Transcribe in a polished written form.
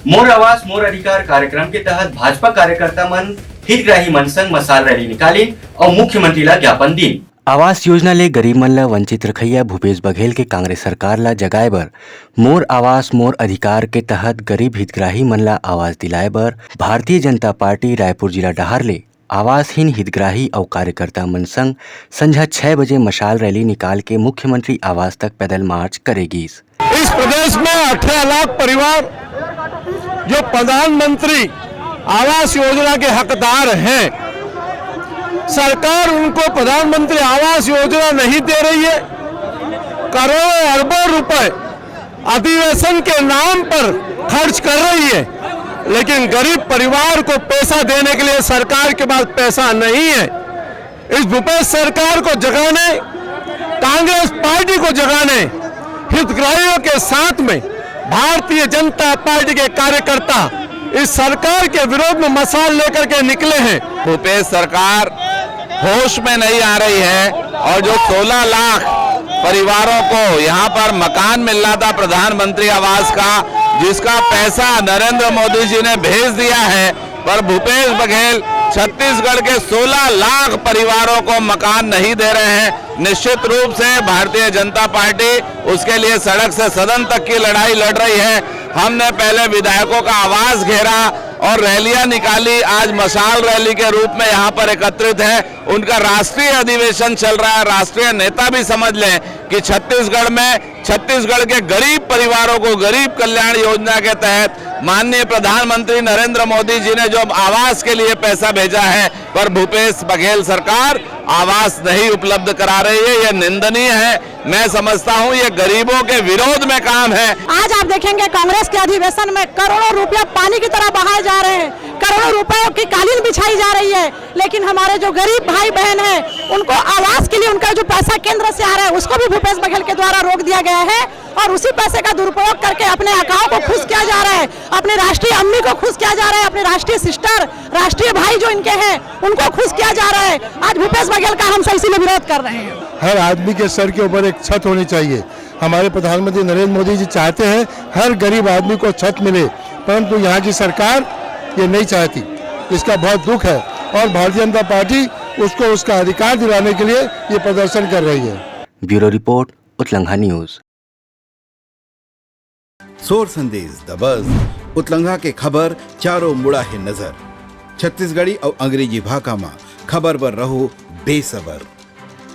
मोर आवास मोर अधिकार कार्यक्रम के तहत भाजपा कार्यकर्ता मन हितग्राही मन संग मसाल रैली निकाली और मुख्यमंत्री ला ज्ञापन दी। आवास योजना ले गरीब मन ला वंचित रखैया भूपेश बघेल के कांग्रेस सरकार ला जगाए बर मोर आवास मोर अधिकार के तहत गरीब हितग्राही मन ला आवास दिलाए बर भारतीय जनता पार्टी रायपुर जिला डहार ले आवासहीन हितग्राही और कार्यकर्ता मन संग संझा 6 बजे मशाल रैली निकाल के मुख्यमंत्री आवास तक पैदल मार्च करेगी। इस प्रदेश में 18 लाख परिवार जो प्रधानमंत्री आवास योजना के हकदार हैं, सरकार उनको प्रधानमंत्री आवास योजना नहीं दे रही है। करोड़ों अरबों रुपए अधिवेशन के नाम पर खर्च कर रही है, लेकिन गरीब परिवार को पैसा देने के लिए सरकार के पास पैसा नहीं है। इस भूपेश सरकार को जगाने, कांग्रेस पार्टी को जगाने, हितग्राहियों के साथ में भारतीय जनता पार्टी के कार्यकर्ता इस सरकार के विरोध में मशाल लेकर के निकले हैं। भूपेश सरकार होश में नहीं आ रही है और जो 16 लाख परिवारों को यहाँ पर मकान मिल रहा था प्रधानमंत्री आवास का, जिसका पैसा नरेंद्र मोदी जी ने भेज दिया है, पर भूपेश बघेल छत्तीसगढ़ के 16 लाख परिवारों को मकान नहीं दे रहे हैं। निश्चित रूप से भारतीय जनता पार्टी उसके लिए सड़क से सदन तक की लड़ाई लड़ रही है। हमने पहले विधायकों का आवास घेरा और रैलियां निकाली, आज मशाल रैली के रूप में यहाँ पर एकत्रित है। उनका राष्ट्रीय अधिवेशन चल रहा है। राष्ट्रीय नेता भी समझ लें कि छत्तीसगढ़ में छत्तीसगढ़ के गरीब परिवारों को गरीब कल्याण योजना के तहत माननीय प्रधानमंत्री नरेंद्र मोदी जी ने जो आवास के लिए पैसा भेजा है, पर भूपेश बघेल सरकार आवास नहीं उपलब्ध करा रही है। यह निंदनीय है। मैं समझता हूं ये गरीबों के विरोध में काम है। आज आप देखेंगे कांग्रेस के अधिवेशन में करोड़ों रुपया पानी की तरह बहाए जा रहे हैं, करोड़ों रुपयों की कालीन बिछाई जा रही है, लेकिन हमारे जो गरीब भाई बहन हैं उनको आवास के लिए उनका जो पैसा केंद्र से आ रहा है उसको भी भूपेश बघेल के द्वारा रोक दिया गया है और उसी पैसे का दुरुपयोग करके अपने अकाओं को खुश किया जा रहा है, अपने राष्ट्रीय अम्मी को खुश किया जा रहा है, अपने राष्ट्रीय सिस्टर, राष्ट्रीय भाई जो इनके हैं उनको खुश किया जा रहा है। आज भूपेश बघेल का हम इसीलिए विरोध कर रहे हैं। हर आदमी के सर के ऊपर एक छत होनी चाहिए। हमारे प्रधानमंत्री नरेंद्र मोदी जी चाहते हैं हर गरीब आदमी को छत मिले, परंतु यहाँ की सरकार ये नहीं चाहती। इसका बहुत दुख है और भारतीय जनता पार्टी उसको उसका अधिकार दिलाने के लिए ये प्रदर्शन कर रही है। ब्यूरो रिपोर्ट, उतलंघा न्यूज। सोर संदेश द बज़ उतलंघा के खबर चारों मुड़ा है नजर। छत्तीसगढ़ी और अंग्रेजी भाषा में खबर पर रहो बेसबर।